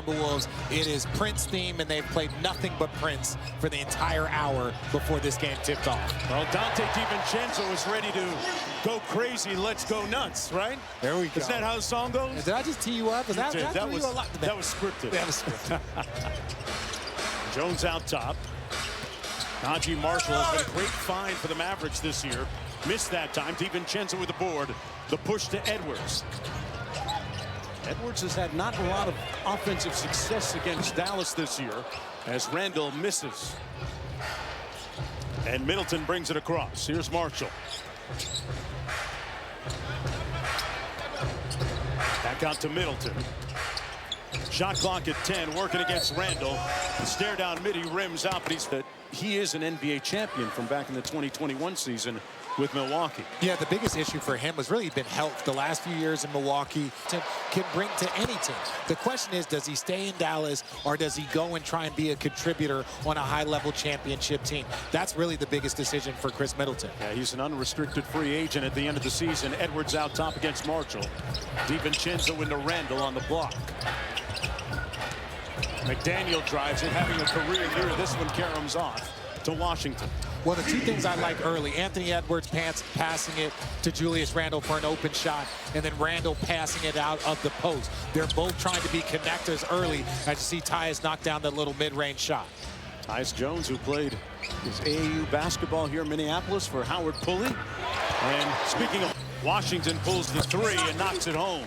Timberwolves, it is Prince theme, and they've played nothing but Prince for the entire hour before this game tipped off. Well, Dante DiVincenzo is ready to go crazy. Let's go nuts, right? There we go. Isn't that how the song goes? Did I just tee you up? That was scripted. That was scripted. Jones out top. Najee Marshall has been a great find for the Mavericks this year. Missed that time. DiVincenzo with the board. The push to Edwards. Edwards has had not a lot of offensive success against Dallas this year as Randall misses. And Middleton brings it across. Here's Marshall. Back out to Middleton. Shot clock at 10, working against Randall. The stare down mid, he rims out, but he is an NBA champion from back in the 2021 season with Milwaukee. Yeah, the biggest issue for him was really been health the last few years in Milwaukee. Can bring to any team. The question is, does he stay in Dallas or does he go and try and be a contributor on a high-level championship team? That's really the biggest decision for Chris Middleton. Yeah, he's an unrestricted free agent at the end of the season. Edwards out top against Marshall. DiVincenzo into Randall on the block. McDaniel drives it, having a career year. This one caroms off to Washington. Well, the two things I like early, Anthony Edwards passing it to Julius Randle for an open shot, and then Randle passing it out of the post. They're both trying to be connectors early as you see Tyus knock down that little mid-range shot. Tyus Jones, who played his AAU basketball here in Minneapolis for Howard Pulley. And speaking of, Washington pulls the three and knocks it home.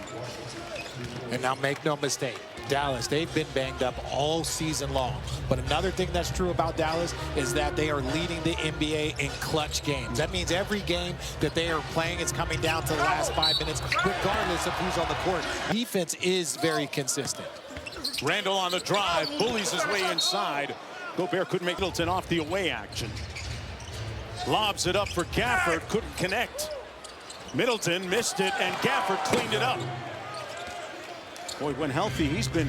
And now make no mistake, Dallas, they've been banged up all season long. But another thing that's true about Dallas is that they are leading the NBA in clutch games. That means every game that they are playing is coming down to the last 5 minutes, regardless of who's on the court. Defense is very consistent. Randall on the drive, bullies his way inside. Gobert couldn't make Middleton off the away action. Lobs it up for Gafford, couldn't connect. Middleton missed it, and Gafford cleaned it up. Boy, when healthy, he's been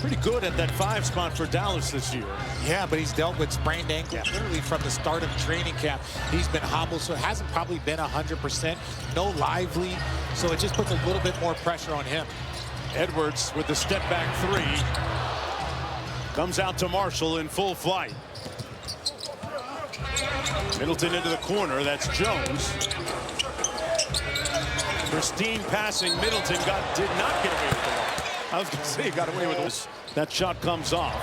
pretty good at that 5 spot for Dallas this year. Yeah, but he's dealt with sprained ankle literally from the start of training camp. He's been hobbled, so it hasn't probably been 100%. No lively, so it just puts a little bit more pressure on him. Edwards with the step back three. Comes out to Marshall in full flight. Middleton into the corner. That's Jones. Pristine passing. Middleton did not get away with the ball. I was going to say he got away with this. That shot comes off.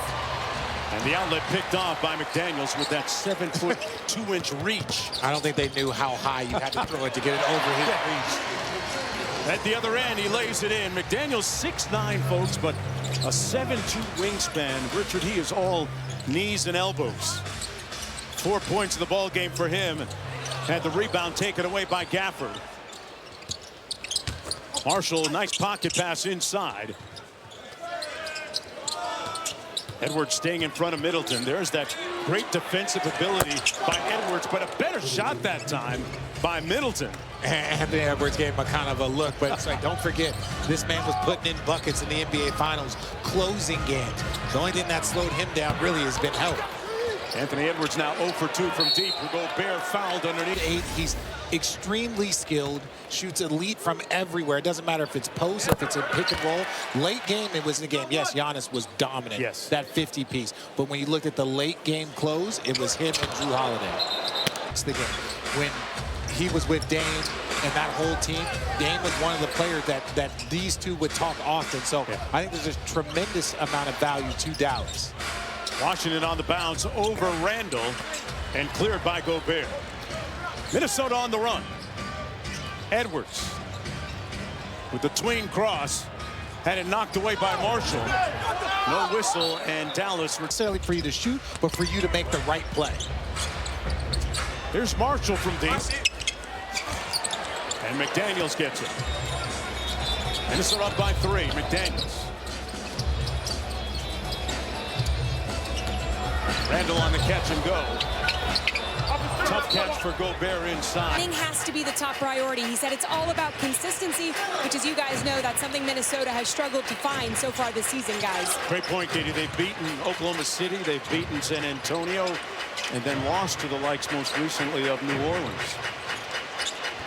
And the outlet picked off by McDaniels with that 7-foot, 2-inch reach. I don't think they knew how high you had to throw it to get it over his reach. At the other end, he lays it in. McDaniels 6'9", folks, but a 7'2" wingspan. Richard, he is all knees and elbows. 4 points in the ball game for him. Had the rebound taken away by Gafford. Marshall, nice pocket pass inside. Edwards staying in front of Middleton. There's that great defensive ability by Edwards, but a better shot that time by Middleton. Anthony Edwards gave him a kind of a look, but it's like, don't forget, this man was putting in buckets in the NBA Finals, closing games. The only thing that slowed him down really has been health. Anthony Edwards now 0 for 2 from deep. Gobert fouled underneath. He's extremely skilled, shoots elite from everywhere. It doesn't matter if it's post, if it's a pick and roll. Late game, it was in the game. Yes, Giannis was dominant, yes, that 50 piece. But when you looked at the late game close, it was him and Drew Holiday. It's the game. When he was with Dame and that whole team, Dame was one of the players that these two would talk often. So I think there's a tremendous amount of value to Dallas. Washington on the bounce over Randall and cleared by Gobert. Minnesota on the run. Edwards with the tween cross, had it knocked away by Marshall. No whistle, and Dallas necessarily for you to shoot, but for you to make the right play. Here's Marshall from deep. And McDaniels gets it. Minnesota up by 3. McDaniels. Randall on the catch and go. Tough catch for Gobert inside. Winning has to be the top priority. He said it's all about consistency, which, as you guys know, that's something Minnesota has struggled to find so far this season, guys. Great point, Katie. They've beaten Oklahoma City, they've beaten San Antonio, and then lost to the likes most recently of New Orleans.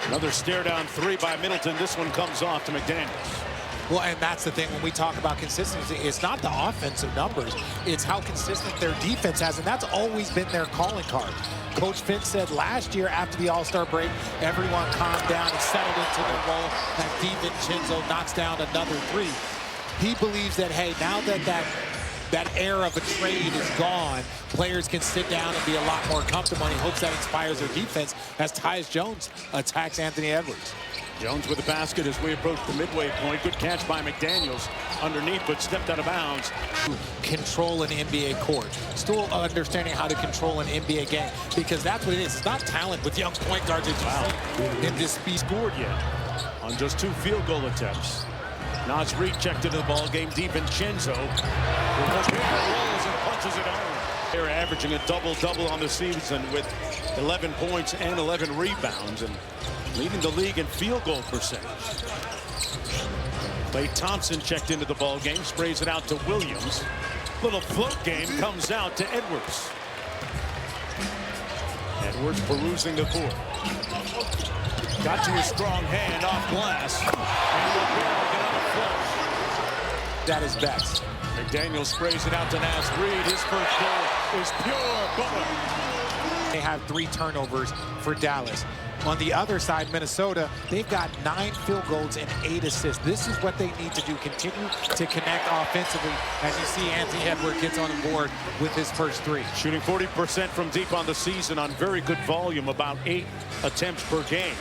Another stare down 3 by Middleton. This one comes off to McDaniels. Well, and that's the thing when we talk about consistency, it's not the offensive numbers, it's how consistent their defense has, and that's always been their calling card. Coach Finch said last year after the All-Star break, everyone calmed down and settled into their role as DiVincenzo knocks down another three. He believes that, hey, now that era of a trade is gone, players can sit down and be a lot more comfortable, and he hopes that inspires their defense as Tyus Jones attacks Anthony Edwards. Jones with the basket as we approach the midway point. Good catch by McDaniels underneath, but stepped out of bounds. Control an NBA court. Still understanding how to control an NBA game, because that's what it is. It's not talent with young point guards in this speed. Scored yet on just 2 field goal attempts. Naz Reid checked into the ball game. DiVincenzo rolls and punches it home. They're averaging a double-double on the season with 11 points and 11 rebounds and leading the league in field goal percentage. Klay Thompson checked into the ball game, sprays it out to Williams. Little float game comes out to Edwards. Edwards perusing the court. Got to his strong hand off glass. And That is best. McDaniel sprays it out to Naz Reid. His first goal is pure butter. They have 3 turnovers for Dallas. On the other side, Minnesota, they've got 9 field goals and 8 assists. This is what they need to do, continue to connect offensively. As you see, Anthony Edwards gets on the board with his first 3. Shooting 40% from deep on the season on very good volume, about 8 attempts per game.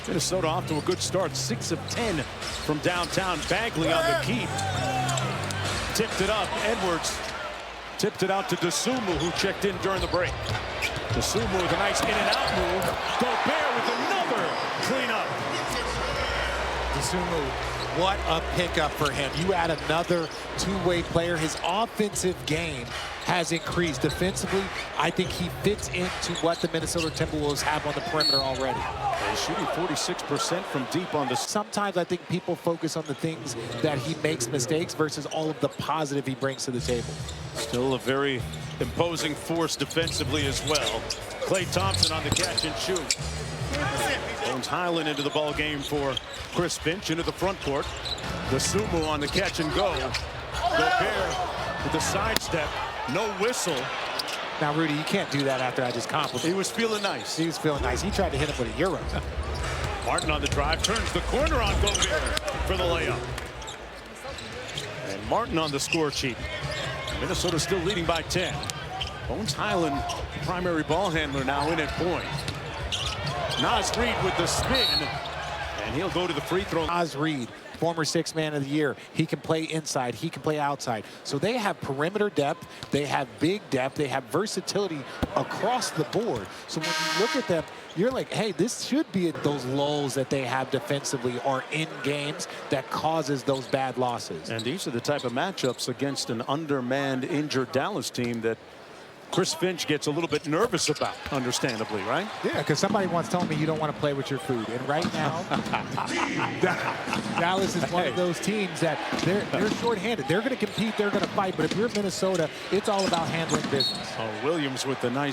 Minnesota off to a good start, 6 of 10 from downtown. Bagley on the keep. Tipped it up. Edwards tipped it out to Dosunmu, who checked in during the break. Dosunmu with a nice in-and-out move. Gobert with another cleanup. Dosunmu, what a pickup for him. You add another two-way player. His offensive game has increased. Defensively, I think he fits into what the Minnesota Timberwolves have on the perimeter already. He's shooting 46% from deep on the... Sometimes I think people focus on the things that he makes mistakes versus all of the positive he brings to the table. Still a very imposing force defensively as well. Klay Thompson on the catch and shoot. Bones Highland into the ball game for Chris Finch into the front court. Dosunmu on the catch and go. Gobert with the sidestep. No whistle. Now, Rudy, you can't do that after I just complimented. He was feeling nice. He was feeling nice. He tried to hit him with a euro. Martin on the drive, turns the corner on Gobert for the layup. And Martin on the score sheet. Minnesota still leading by 10. Bones Highland, primary ball handler now in at point. Naz Reid with the spin, and he'll go to the free throw. Naz Reid, former 6th man of the year. He can play inside, he can play outside. So they have perimeter depth, they have big depth, they have versatility across the board. So when you look at them, you're like, hey, this should be those lulls that they have defensively or in games that causes those bad losses. And these are the type of matchups against an undermanned, injured Dallas team that Chris Finch gets a little bit nervous about, understandably, right? Yeah, because somebody once told me you don't want to play with your food. And right now, Dallas is one of those teams that they're shorthanded. They're going to compete, they're going to fight. But if you're Minnesota, it's all about handling business. Oh, Williams with the nice